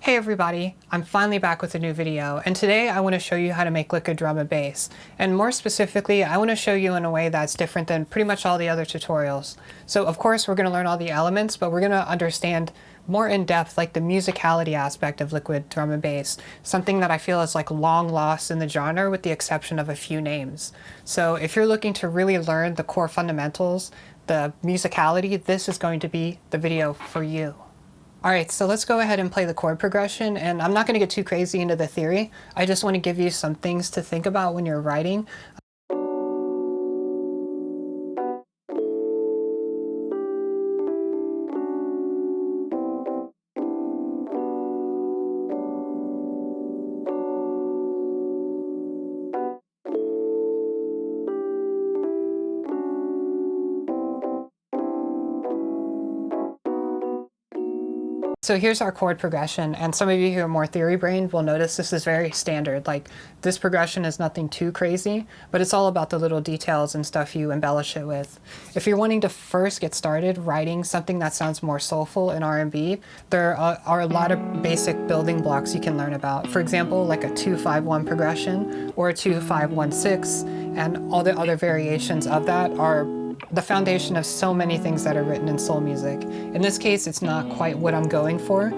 Hey everybody, I'm finally back with a new video, and today I want to show you how to make liquid drum and bass. And more specifically, I want to show you in a way that's different than pretty much all the other tutorials. So of course we're going to learn all the elements, but we're going to understand more in depth like the musicality aspect of liquid drum and bass, something that I feel is like long lost in the genre with the exception of a few names. So if you're looking to really learn the core fundamentals, the musicality, this is going to be the video for you. Alright, so let's go ahead and play the chord progression, and I'm not going to get too crazy into the theory. I just want to give you some things to think about when you're writing. So here's our chord progression, and some of you who are more theory-brained will notice this is very standard. Like, this progression is nothing too crazy, but it's all about the little details and stuff you embellish it with. If you're wanting to first get started writing something that sounds more soulful in R&B, there are a lot of basic building blocks you can learn about. For example, like a 2-5-1 progression or a 2-5-1-6, and all the other variations of that are the foundation of so many things that are written in soul music. In this case, it's not quite what I'm going for,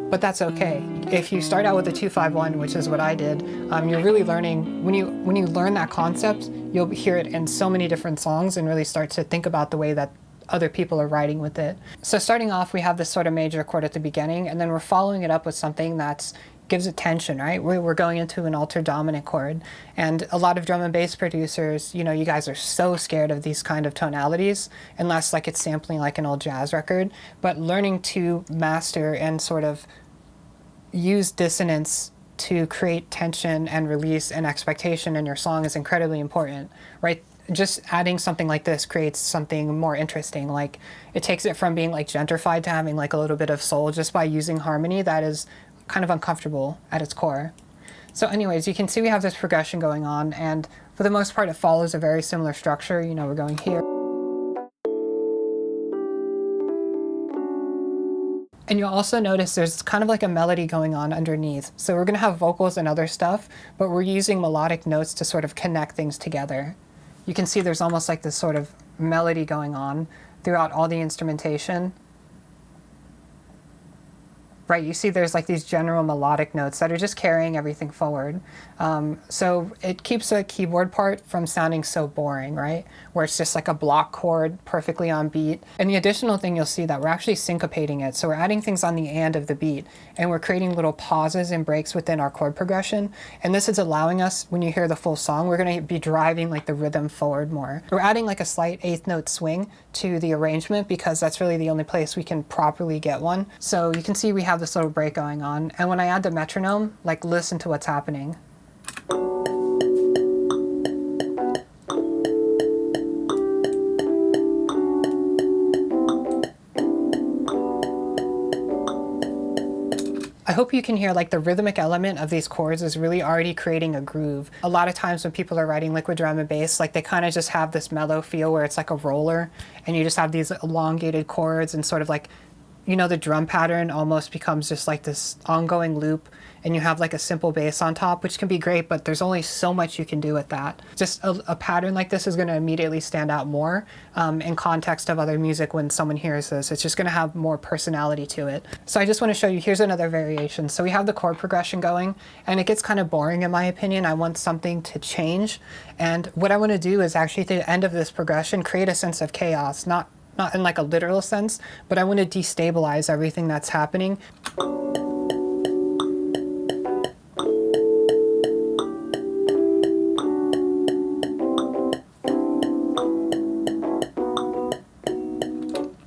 but that's okay. If you start out with a 2-5-1, which is what I did, you're really learning, when you learn that concept, you'll hear it in so many different songs and really start to think about the way that other people are writing with it. So starting off, we have this sort of major chord at the beginning, and then we're following it up with something that's gives it tension, right? We're going into an altered dominant chord. And a lot of drum and bass producers, you know, you guys are so scared of these kind of tonalities, unless like it's sampling like an old jazz record. But learning to master and sort of use dissonance to create tension and release and expectation in your song is incredibly important, right? Just adding something like this creates something more interesting. Like, it takes it from being like gentrified to having like a little bit of soul just by using harmony that is kind of uncomfortable at its core. So anyways, you can see we have this progression going on, and for the most part it follows a very similar structure. You know, we're going here. And you'll also notice there's kind of like a melody going on underneath. So we're going to have vocals and other stuff, but we're using melodic notes to sort of connect things together. You can see there's almost like this sort of melody going on throughout all the instrumentation. Right, you see there's like these general melodic notes that are just carrying everything forward. So it keeps a keyboard part from sounding so boring, right? Where it's just like a block chord perfectly on beat. And the additional thing you'll see that we're actually syncopating it. So we're adding things on the and of the beat, and we're creating little pauses and breaks within our chord progression. And this is allowing us, when you hear the full song, we're gonna be driving like the rhythm forward more. We're adding like a slight eighth note swing to the arrangement because that's really the only place we can properly get one. So you can see we have this little break going on, and when I add the metronome, like, listen to what's happening. I hope you can hear like the rhythmic element of these chords is really already creating a groove. A lot of times when people are writing liquid drum and bass, like, they kind of just have this mellow feel where it's like a roller, and you just have these elongated chords, and sort of like, you know, the drum pattern almost becomes just like this ongoing loop, and you have like a simple bass on top, which can be great, but there's only so much you can do with that. Just a pattern like this is going to immediately stand out more in context of other music. When someone hears this, it's just going to have more personality to it. So I just want to show you, here's another variation. So we have the chord progression going, and it gets kind of boring in my opinion. I want something to change, and what I want to do is actually at the end of this progression create a sense of chaos, not in like a literal sense, but I want to destabilize everything that's happening.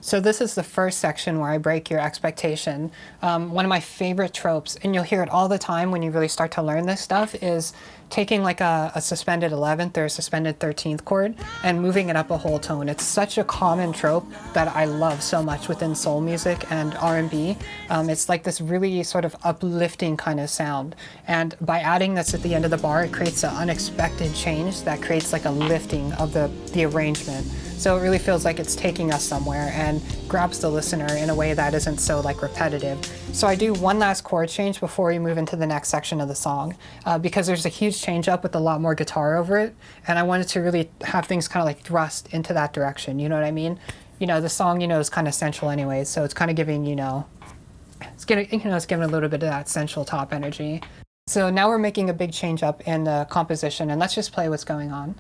So this is the first section where I break your expectation. One of my favorite tropes, and you'll hear it all the time when you really start to learn this stuff, is taking like a suspended 11th or a suspended 13th chord and moving it up a whole tone. It's such a common trope that I love so much within soul music and R&B. It's like this really sort of uplifting kind of sound. And by adding this at the end of the bar, it creates an unexpected change that creates like a lifting of the arrangement. So it really feels like it's taking us somewhere and grabs the listener in a way that isn't so like repetitive. So I do one last chord change before we move into the next section of the song, because there's a huge change up with a lot more guitar over it, and I wanted to really have things kind of like thrust into that direction, you know what I mean? You know, the song, you know, is kind of central anyways, so it's kind of giving, you know, it's giving a little bit of that central top energy. So now we're making a big change up in the composition, and let's just play what's going on.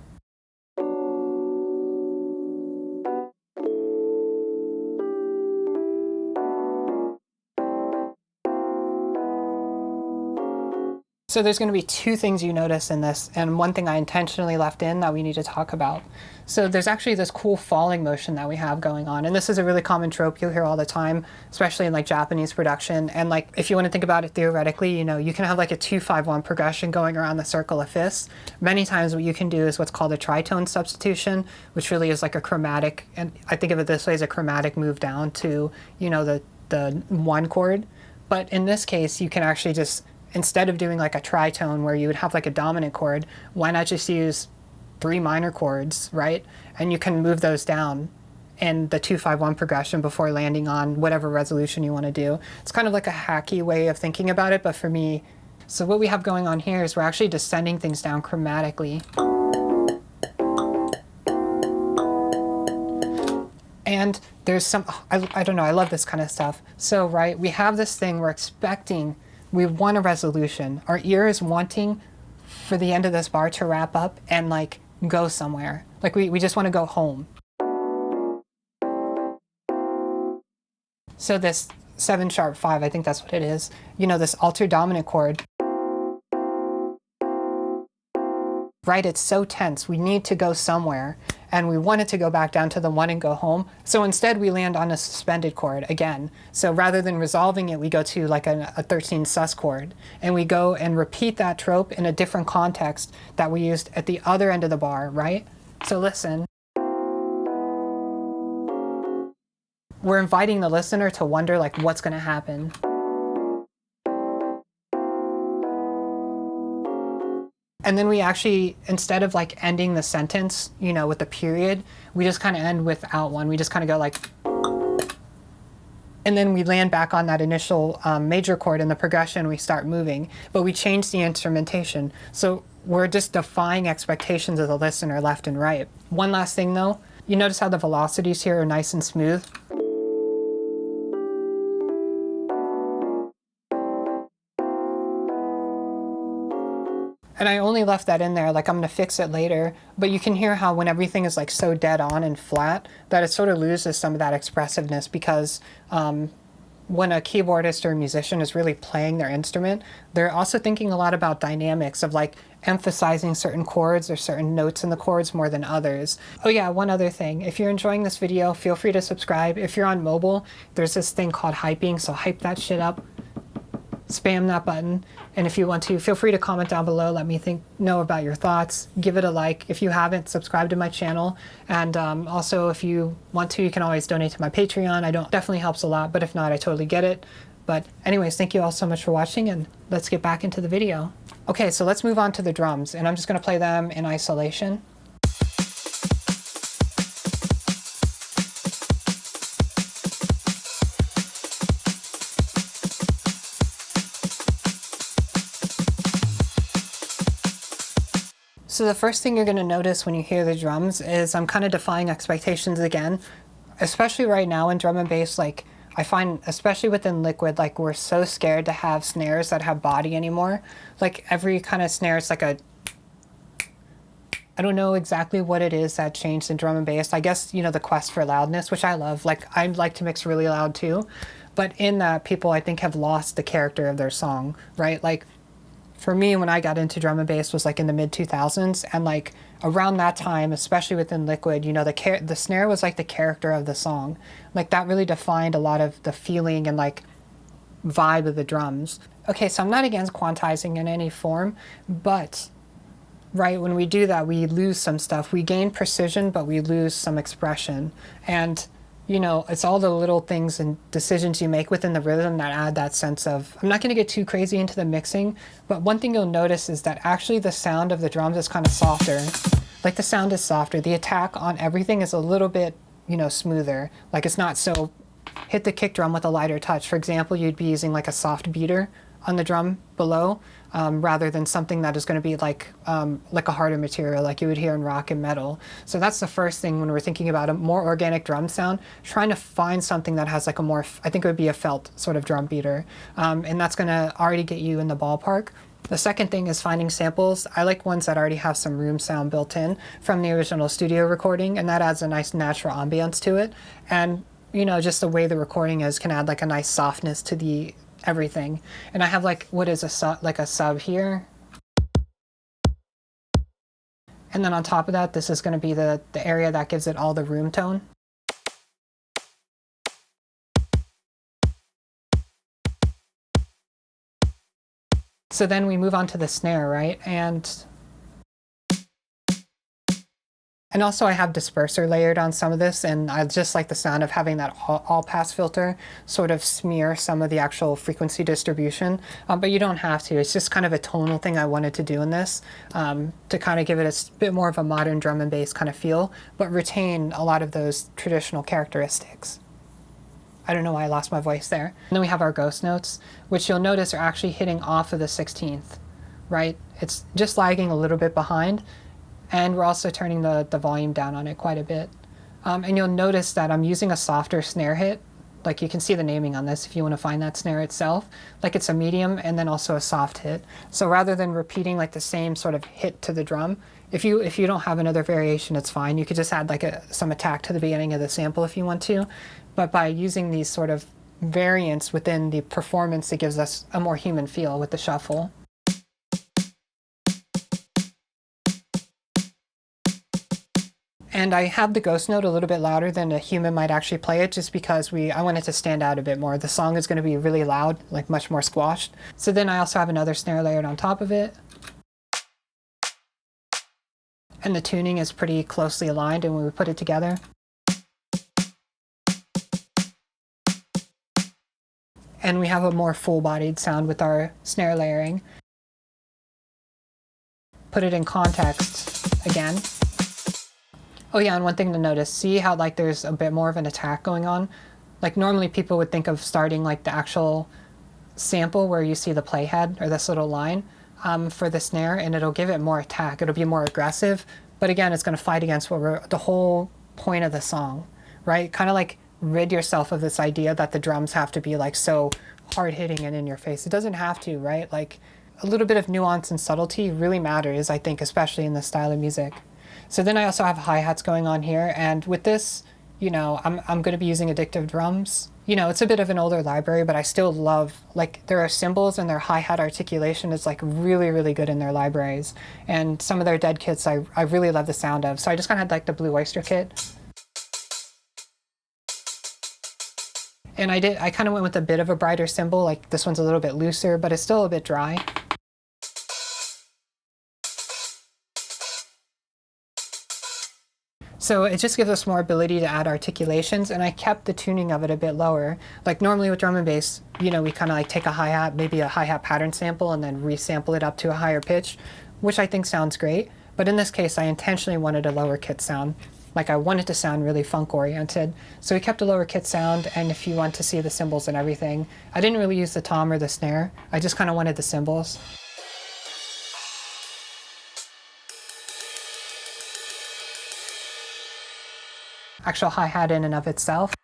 So there's going to be two things you notice in this, and one thing I intentionally left in that we need to talk about. So there's actually this cool falling motion that we have going on, and this is a really common trope you'll hear all the time, especially in like Japanese production. And like, if you want to think about it theoretically, you know, you can have like a 2-5-1 progression going around the circle of fifths. Many times what you can do is what's called a tritone substitution, which really is like a chromatic, and I think of it this way as a chromatic move down to, you know, the one chord. But in this case, you can actually just, instead of doing like a tritone where you would have like a dominant chord, why not just use 3 minor chords, right? And you can move those down in the 2-5-1 progression before landing on whatever resolution you want to do. It's kind of like a hacky way of thinking about it, but for me, so what we have going on here is we're actually descending things down chromatically. And there's some, I don't know, I love this kind of stuff. So, right, we have this thing, we're expecting, we want a resolution. Our ear is wanting for the end of this bar to wrap up and like go somewhere. Like we just want to go home. So this 7#5, I think that's what it is, you know, this altered dominant chord, right? It's so tense. We need to go somewhere, and we want it to go back down to the 1 and go home. So instead we land on a suspended chord again. So rather than resolving it, we go to like a 13 sus chord, and we go and repeat that trope in a different context that we used at the other end of the bar, right? So listen. We're inviting the listener to wonder like what's going to happen. And then we actually, instead of like ending the sentence, you know, with a period, we just kind of end without one. We just kind of go like, and then we land back on that initial major chord in the progression, we start moving, but we change the instrumentation. So we're just defying expectations of the listener left and right. One last thing though, you notice how the velocities here are nice and smooth? And I only left that in there, like I'm gonna fix it later, but you can hear how when everything is like so dead on and flat, that it sort of loses some of that expressiveness, because when a keyboardist or a musician is really playing their instrument, they're also thinking a lot about dynamics of like emphasizing certain chords or certain notes in the chords more than others. Oh yeah, one other thing. If you're enjoying this video, feel free to subscribe. If you're on mobile, there's this thing called hyping, so hype that shit up. Spam that button, and if you want to, feel free to comment down below. Let me know about your thoughts. Give it a like. If you haven't, subscribe to my channel, and also if you want to, you can always donate to my Patreon. Definitely helps a lot, but if not, I totally get it. But anyways, thank you all so much for watching, and let's get back into the video. Okay, so let's move on to the drums, and I'm just going to play them in isolation. So the first thing you're going to notice when you hear the drums is I'm kind of defying expectations again, especially right now in drum and bass. Like I find, especially within Liquid, like we're so scared to have snares that have body anymore. Like every kind of snare, it's like a, I don't know exactly what it is that changed in drum and bass. I guess, you know, the quest for loudness, which I love. Like I like to mix really loud too, but in that people I think have lost the character of their song, right? Like for me, when I got into drum and bass was like in the mid 2000s, and like around that time, especially within Liquid, you know, the snare was like the character of the song. Like that really defined a lot of the feeling and like vibe of the drums. Okay, so I'm not against quantizing in any form, but right, when we do that, we lose some stuff. We gain precision, but we lose some expression. And you know, it's all the little things and decisions you make within the rhythm that add that sense of, I'm not going to get too crazy into the mixing, but one thing you'll notice is that actually the sound of the drums is kind of softer. Like the sound is softer. The attack on everything is a little bit, you know, smoother. Like it's not so hit the kick drum with a lighter touch. For example, you'd be using like a soft beater on the drum below, rather than something that is going to be like a harder material like you would hear in rock and metal. So that's the first thing when we're thinking about a more organic drum sound, trying to find something that has like a more, I think it would be a felt sort of drum beater. And that's going to already get you in the ballpark. The second thing is finding samples. I like ones that already have some room sound built in from the original studio recording, and that adds a nice natural ambience to it. And you know, just the way the recording is can add like a nice softness to the everything. And I have like what is a sub here, and then on top of that, this is going to be the area that gives it all the room tone. So then we move on to the snare, right? And also I have disperser layered on some of this, and I just like the sound of having that all pass filter sort of smear some of the actual frequency distribution. But you don't have to. It's just kind of a tonal thing I wanted to do in this, to kind of give it a bit more of a modern drum and bass kind of feel, but retain a lot of those traditional characteristics. I don't know why I lost my voice there. And then we have our ghost notes, which you'll notice are actually hitting off of the 16th, right? It's just lagging a little bit behind. And we're also turning the volume down on it quite a bit. And you'll notice that I'm using a softer snare hit. Like you can see the naming on this if you want to find that snare itself. Like it's a medium and then also a soft hit. So rather than repeating like the same sort of hit to the drum, if you don't have another variation, it's fine. You could just add like some attack to the beginning of the sample if you want to. But by using these sort of variants within the performance, it gives us a more human feel with the shuffle. And I have the ghost note a little bit louder than a human might actually play it, just because I want it to stand out a bit more. The song is going to be really loud, like much more squashed. So then I also have another snare layered on top of it. And the tuning is pretty closely aligned, and when we put it together, and we have a more full-bodied sound with our snare layering. Put it in context again. Oh yeah, and one thing to notice, see how like there's a bit more of an attack going on? Like normally people would think of starting like the actual sample where you see the playhead or this little line for the snare, and it'll give it more attack. It'll be more aggressive, but again, it's going to fight against the whole point of the song, right? Kind of like rid yourself of this idea that the drums have to be like so hard hitting and in your face. It doesn't have to, right? Like a little bit of nuance and subtlety really matters, I think, especially in this style of music. So then I also have hi-hats going on here, and with this, you know, I'm going to be using addictive drums. You know, it's a bit of an older library, but I still love, like, there are cymbals and their hi-hat articulation is like really, really good in their libraries. And some of their dead kits I really love the sound of. So I just kind of had like the Blue Oyster kit. And I kind of went with a bit of a brighter cymbal, like this one's a little bit looser, but it's still a bit dry. So it just gives us more ability to add articulations, and I kept the tuning of it a bit lower. Like normally with drum and bass, you know, we kind of like take a hi-hat, maybe a hi-hat pattern sample, and then resample it up to a higher pitch, which I think sounds great. But in this case, I intentionally wanted a lower kit sound. Like I wanted to sound really funk oriented. So we kept a lower kit sound, and if you want to see the cymbals and everything, I didn't really use the tom or the snare. I just kind of wanted the cymbals. Actual hi-hat in and of itself.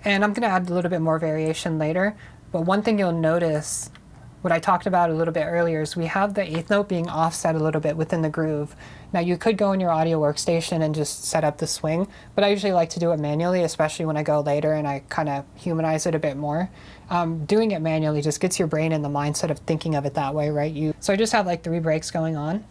And I'm going to add a little bit more variation later, but one thing you'll notice, what I talked about a little bit earlier, is we have the eighth note being offset a little bit within the groove. Now you could go in your audio workstation and just set up the swing, but I usually like to do it manually, especially when I go later and I kind of humanize it a bit more. Doing it manually just gets your brain in the mindset of thinking of it that way, right? So I just have like 3 breaks going on.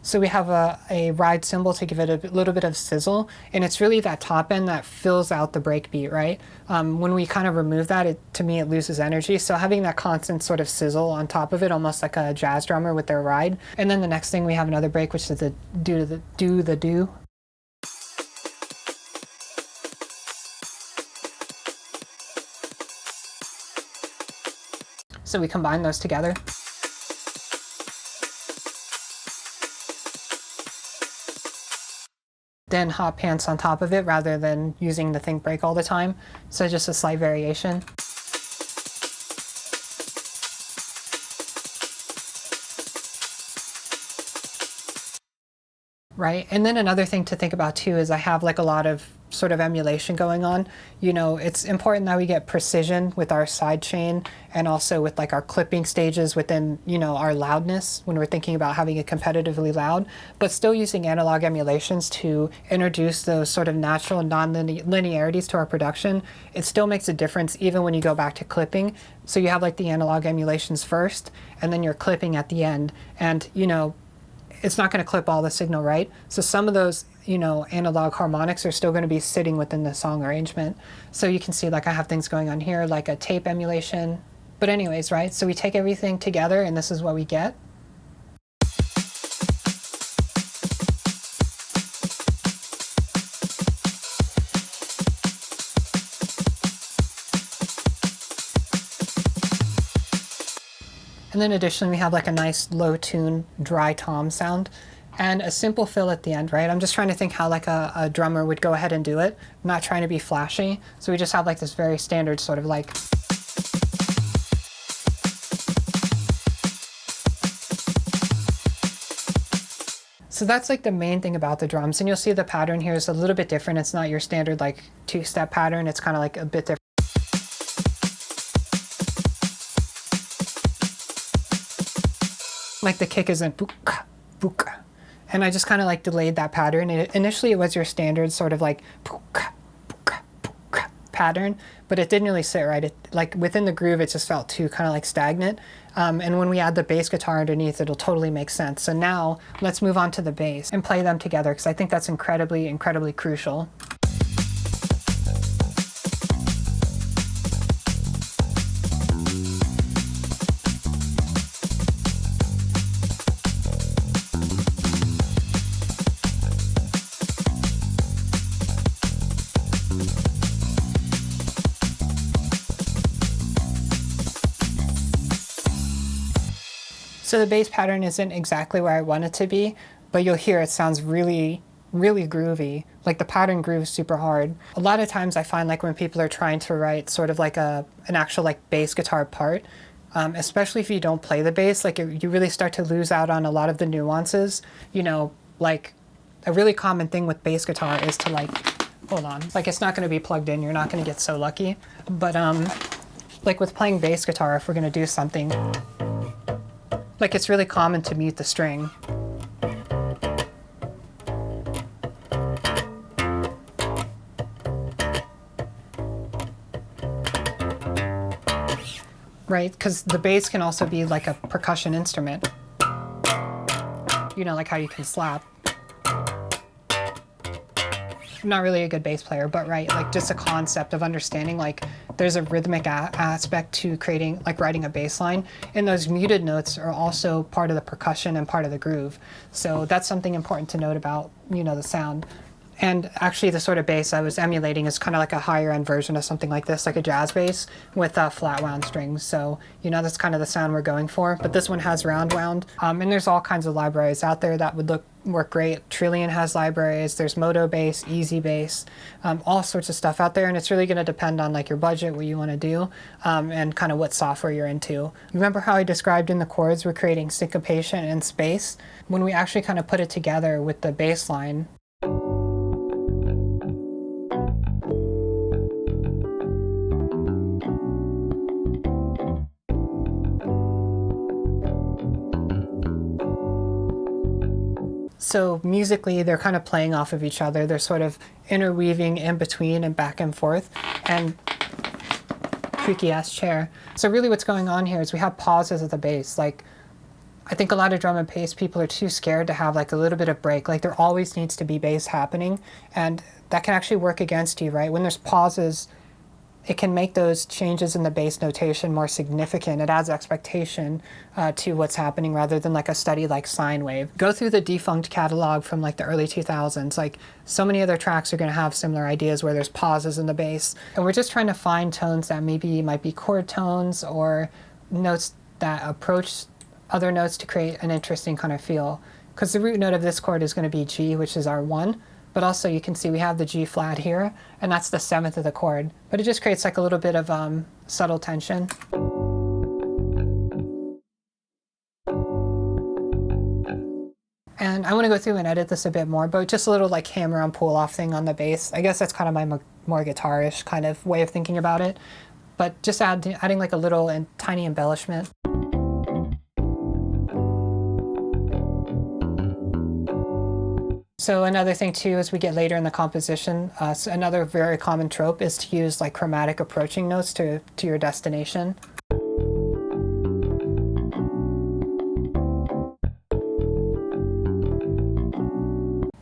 So we have a ride cymbal to give it a little bit of sizzle, and it's really that top end that fills out the break beat, right? When we kind of remove that, to me it loses energy, so having that constant sort of sizzle on top of it, almost like a jazz drummer with their ride. And then the next thing we have another break, which is the do. So we combine those together. Then hot pants on top of it rather than using the think break all the time. So just a slight variation. Right, and then another thing to think about too is I have like a lot of sort of emulation going on. You know, it's important that we get precision with our side chain and also with like our clipping stages within, you know, our loudness when we're thinking about having it competitively loud, but still using analog emulations to introduce those sort of natural non-linearities to our production. It still makes a difference even when you go back to clipping. So you have like the analog emulations first and then you're clipping at the end, and you know, it's not going to clip all the signal, right? So some of those, you know, analog harmonics are still going to be sitting within the song arrangement. So you can see like I have things going on here, like a tape emulation. But anyways, right? So we take everything together and this is what we get. And then additionally, we have like a nice low tune, dry tom sound and a simple fill at the end, right? I'm just trying to think how like a drummer would go ahead and do it. I'm not trying to be flashy. So we just have like this very standard sort of like. So that's like the main thing about the drums. And you'll see the pattern here is a little bit different. It's not your standard like two-step pattern. It's kind of like a bit different. Like the kick isn't book, book. And I just kind of like delayed that pattern. Initially it was your standard sort of like book, book, book pattern, but it didn't really sit right. It, like within the groove, it just felt too kind of like stagnant. And when we add the bass guitar underneath, it'll totally make sense. So now let's move on to the bass and play them together because I think that's incredibly, incredibly crucial. So the bass pattern isn't exactly where I want it to be, but you'll hear it sounds really, really groovy. Like the pattern grooves super hard. A lot of times I find like when people are trying to write sort of like an actual like bass guitar part, especially if you don't play the bass, like you really start to lose out on a lot of the nuances. You know, like a really common thing with bass guitar is to like, hold on, like it's not going to be plugged in. You're not going to get so lucky. But like with playing bass guitar, if we're going to do something, like it's really common to mute the string. Right, because the bass can also be like a percussion instrument. You know, like how you can slap. I'm not really a good bass player, but right, like just a concept of understanding like there's a rhythmic aspect to creating, like writing a bass line, and those muted notes are also part of the percussion and part of the groove. So that's something important to note about, you know, the sound. And actually the sort of bass I was emulating is kind of like a higher end version of something like this, like a jazz bass with flat wound strings. So, you know, that's kind of the sound we're going for. But this one has round wound. And there's all kinds of libraries out there that would work great. Trillion has libraries. There's Moto Bass, Easy Bass, all sorts of stuff out there. And it's really going to depend on like your budget, what you want to do, and kind of what software you're into. Remember how I described in the chords, we're creating syncopation and space? When we actually kind of put it together with the bass line, so musically, they're kind of playing off of each other. They're sort of interweaving in between and back and forth. And creaky ass chair. So really what's going on here is we have pauses at the bass. Like, I think a lot of drum and bass people are too scared to have like a little bit of break. Like there always needs to be bass happening. And that can actually work against you, right? When there's pauses, it can make those changes in the bass notation more significant. It adds expectation to what's happening rather than like a steady like sine wave. Go through the defunct catalog from like the early 2000s. Like so many other tracks are going to have similar ideas where there's pauses in the bass. And we're just trying to find tones that maybe might be chord tones or notes that approach other notes to create an interesting kind of feel. Because the root note of this chord is going to be G, which is our 1, but also you can see we have the G flat here, and that's the 7th of the chord. But it just creates like a little bit of subtle tension. And I want to go through and edit this a bit more, but just a little like hammer on pull off thing on the bass. I guess that's kind of my more guitarish kind of way of thinking about it. But just adding like a little and tiny embellishment. So another thing too, as we get later in the composition, so another very common trope is to use like chromatic approaching notes to your destination.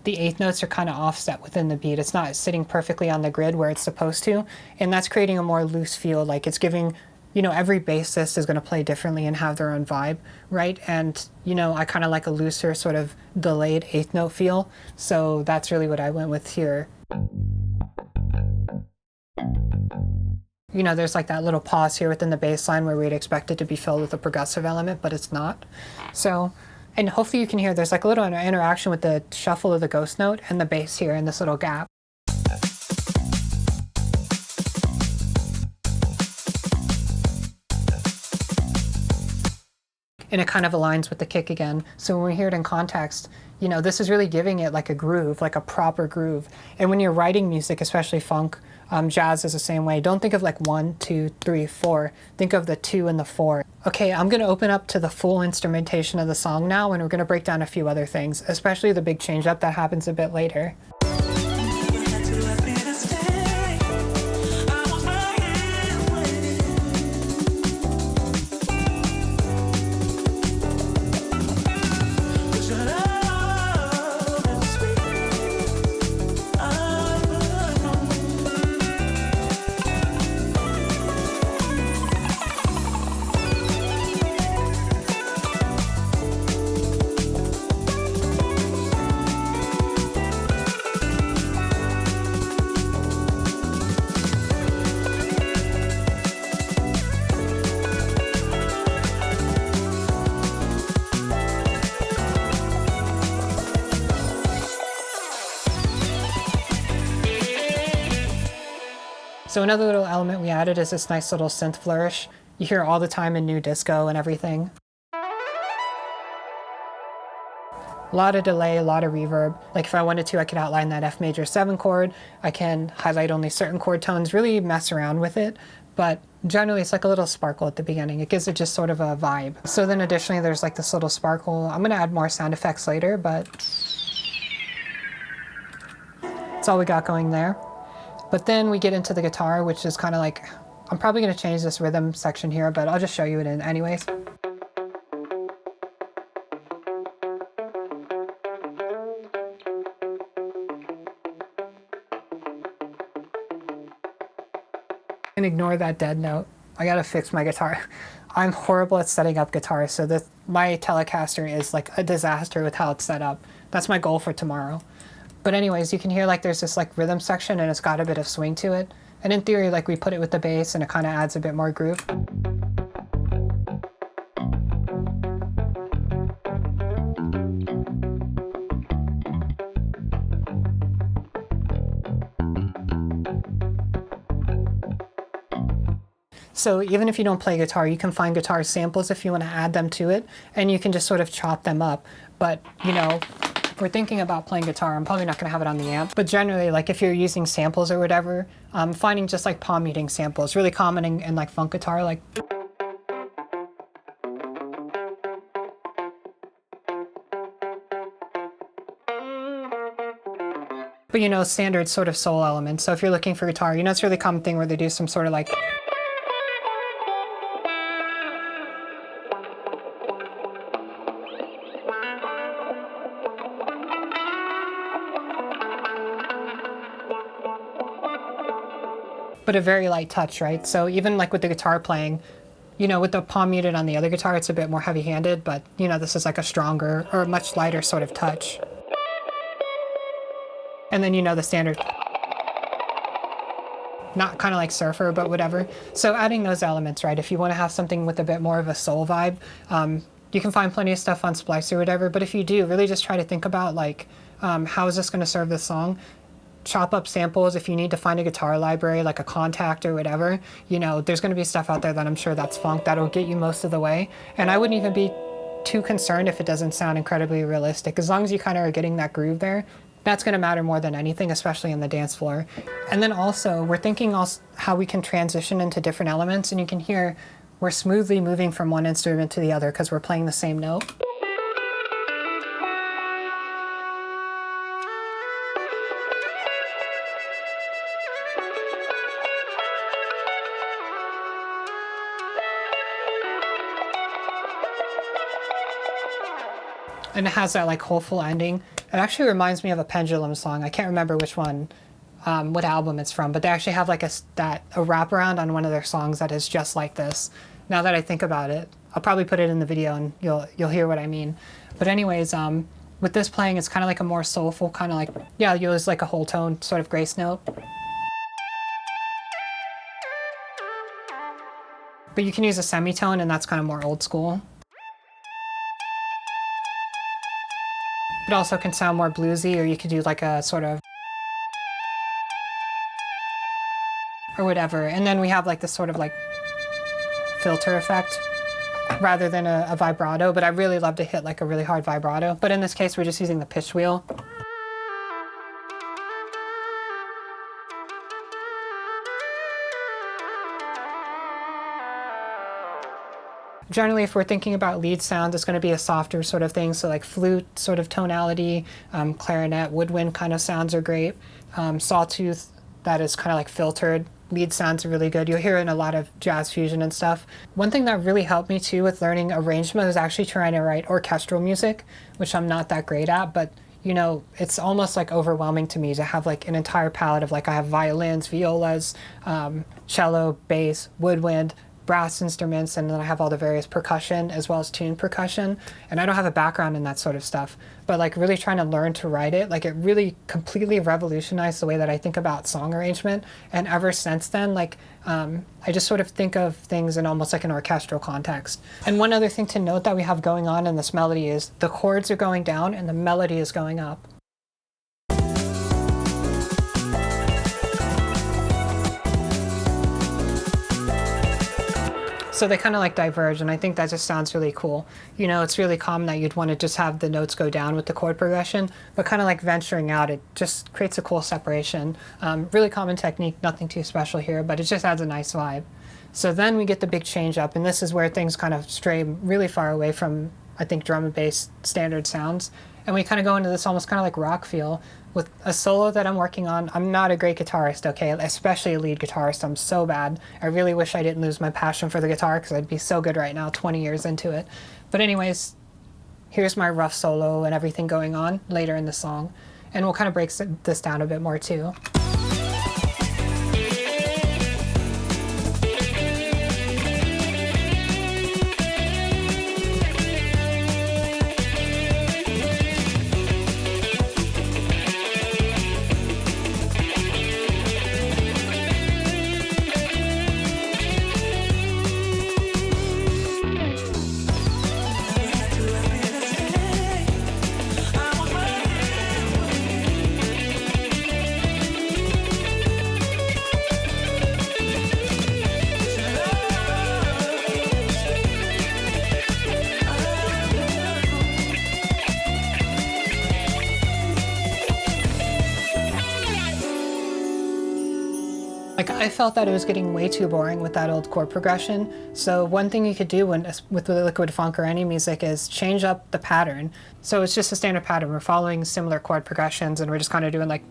The eighth notes are kind of offset within the beat. It's not sitting perfectly on the grid where it's supposed to, and that's creating a more loose feel. Like it's giving, you know, every bassist is going to play differently and have their own vibe, right? And, you know, I kind of like a looser sort of delayed eighth note feel. So that's really what I went with here. You know, there's like that little pause here within the bass line where we'd expect it to be filled with a progressive element, but it's not. So, and hopefully you can hear there's like a little interaction with the shuffle of the ghost note and the bass here in this little gap. And it kind of aligns with the kick again. So when we hear it in context, you know, this is really giving it like a groove, like a proper groove. And when you're writing music, especially funk, jazz is the same way. Don't think of like 1, 2, 3, 4. Think of the 2 and the 4. Okay, I'm gonna open up to the full instrumentation of the song now, and we're gonna break down a few other things, especially the big change up that happens a bit later. So another little element we added is this nice little synth flourish. You hear all the time in new disco and everything. A lot of delay, a lot of reverb. Like if I wanted to, I could outline that F major 7 chord. I can highlight only certain chord tones, really mess around with it. But generally it's like a little sparkle at the beginning. It gives it just sort of a vibe. So then additionally there's like this little sparkle. I'm gonna add more sound effects later, but that's all we got going there. But then we get into the guitar, which is kind of like, I'm probably going to change this rhythm section here, but I'll just show you it in anyways. And ignore that dead note. I gotta fix my guitar. I'm horrible at setting up guitars, so my Telecaster is like a disaster with how it's set up. That's my goal for tomorrow. But anyways, you can hear like there's this like rhythm section and it's got a bit of swing to it. And in theory, like we put it with the bass and it kind of adds a bit more groove. So even if you don't play guitar, you can find guitar samples if you want to add them to it, and you can just sort of chop them up. But, you know, if we're thinking about playing guitar, I'm probably not going to have it on the amp. But generally, like if you're using samples or whatever, finding just like palm muting samples, really common in like funk guitar, like. But you know, standard sort of soul elements. So if you're looking for guitar, you know, it's a really common thing where they do some sort of like. But a very light touch, right? So even like with the guitar playing, you know, with the palm muted on the other guitar, it's a bit more heavy-handed, but you know, this is like a stronger or much lighter sort of touch. And then, you know, the standard. not kind of like surfer, but whatever. So adding those elements, right? If you want to have something with a bit more of a soul vibe, you can find plenty of stuff on Splice or whatever. But if you do, really just try to think about like, how is this going to serve this song? Chop up samples. If you need to find a guitar library, like a Contact or whatever, you know, there's going to be stuff out there that I'm sure that's funk that'll get you most of the way. And I wouldn't even be too concerned if it doesn't sound incredibly realistic. As long as you kind of are getting that groove there, that's going to matter more than anything, especially in the dance floor. And then also, we're thinking also how we can transition into different elements, and you can hear we're smoothly moving from one instrument to the other because we're playing the same note. And it has that like hopeful ending. It actually reminds me of a Pendulum song. I can't remember which one, what album it's from, but they actually have like a wraparound on one of their songs that is just like this. Now that I think about it, I'll probably put it in the video and you'll hear what I mean. But anyways, with this playing, it's kind of like a more soulful kind of like, yeah, you use like a whole tone sort of grace note. But you can use a semitone, and that's kind of more old school. It also can sound more bluesy, or you could do like a sort of, or whatever. And then we have like this sort of like filter effect rather than a vibrato, but I really love to hit like a really hard vibrato. But in this case, we're just using the pitch wheel. Generally, if we're thinking about lead sound, it's going to be a softer sort of thing. So like flute sort of tonality, clarinet, woodwind kind of sounds are great. Sawtooth, that is kind of like filtered. Lead sounds are really good. You'll hear it in a lot of jazz fusion and stuff. One thing that really helped me too with learning arrangement was actually trying to write orchestral music, which I'm not that great at, but you know, it's almost like overwhelming to me to have like an entire palette of like, I have violins, violas, cello, bass, woodwind, brass instruments, and then I have all the various percussion as well as tuned percussion, and I don't have a background in that sort of stuff, but like really trying to learn to write it, like it really completely revolutionized the way that I think about song arrangement. And ever since then, like I just sort of think of things in almost like an orchestral context. And one other thing to note that we have going on in this melody is the chords are going down and the melody is going up. So they kind of like diverge, and I think that just sounds really cool. You know, it's really common that you'd want to just have the notes go down with the chord progression, but kind of like venturing out, it just creates a cool separation. Really common technique, nothing too special here, but it just adds a nice vibe. So then we get the big change up, and this is where things kind of stray really far away from, I think, drum and bass standard sounds. And we kind of go into this almost kind of like rock feel with a solo that I'm working on. I'm not a great guitarist, okay? Especially a lead guitarist. I'm so bad. I really wish I didn't lose my passion for the guitar because I'd be so good right now, 20 years into it. But anyways, here's my rough solo and everything going on later in the song. And we'll kind of break this down a bit more too. Like, I felt that it was getting way too boring with that old chord progression. So one thing you could do with liquid funk or any music is change up the pattern. So it's just a standard pattern. We're following similar chord progressions, and we're just kind of doing like...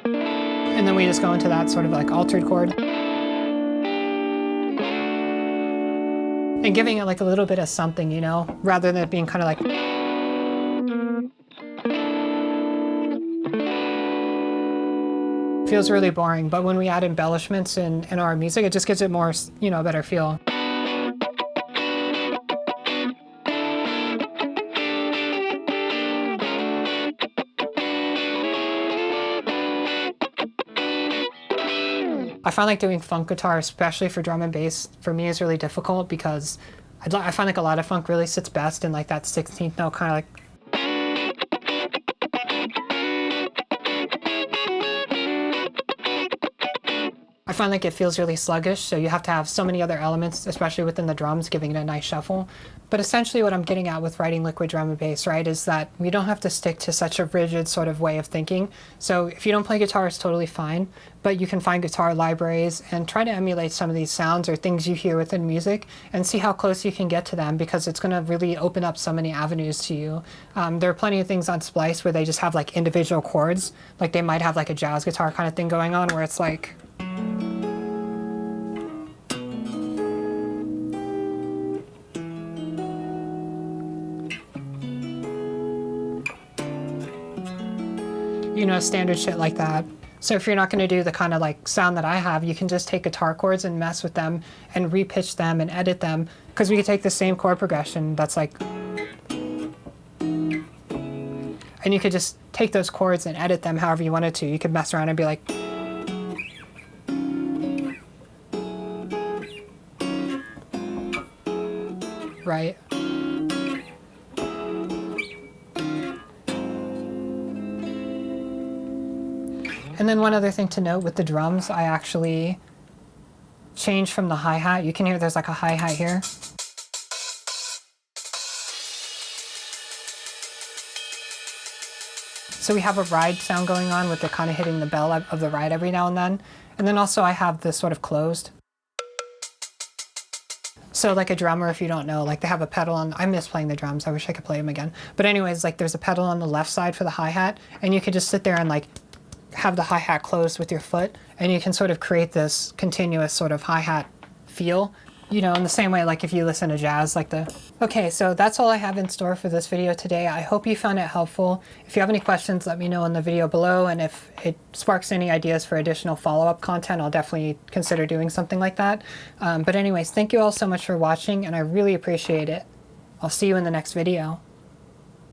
And then we just go into that sort of like altered chord. And giving it like a little bit of something, you know, rather than it being kind of like... Feels really boring, but when we add embellishments in our music, it just gives it more, you know, better feel. I find like doing funk guitar, especially for drum and bass, for me is really difficult because I find like a lot of funk really sits best in like that 16th note kind of like. I find like it feels really sluggish, so you have to have so many other elements, especially within the drums, giving it a nice shuffle. But essentially what I'm getting at with writing liquid drum and bass, right, is that we don't have to stick to such a rigid sort of way of thinking. So if you don't play guitar, it's totally fine, but you can find guitar libraries and try to emulate some of these sounds or things you hear within music and see how close you can get to them, because it's going to really open up so many avenues to you. There are plenty of things on Splice where they just have like individual chords, like they might have like a jazz guitar kind of thing going on where it's like, you know, standard shit like that. So if you're not going to do the kind of like sound that I have, you can just take guitar chords and mess with them and repitch them and edit them, because we could take the same chord progression that's like, and you could just take those chords and edit them however you wanted to. You could mess around and be like, right? And then one other thing to note with the drums, I actually changed from the hi-hat. You can hear there's like a hi-hat here. So we have a ride sound going on with the kind of hitting the bell of the ride every now and then. And then also I have this sort of closed. So like a drummer, if you don't know, like they have a pedal on, I miss playing the drums, I wish I could play them again. But anyways, like there's a pedal on the left side for the hi-hat, and you could just sit there and like have the hi-hat closed with your foot, and you can sort of create this continuous sort of hi-hat feel, you know, in the same way like if you listen to jazz, like the... Okay, so that's all I have in store for this video today. I hope you found it helpful. If you have any questions, let me know in the video below, and if it sparks any ideas for additional follow-up content, I'll definitely consider doing something like that. But anyways, thank you all so much for watching, and I really appreciate it. I'll see you in the next video.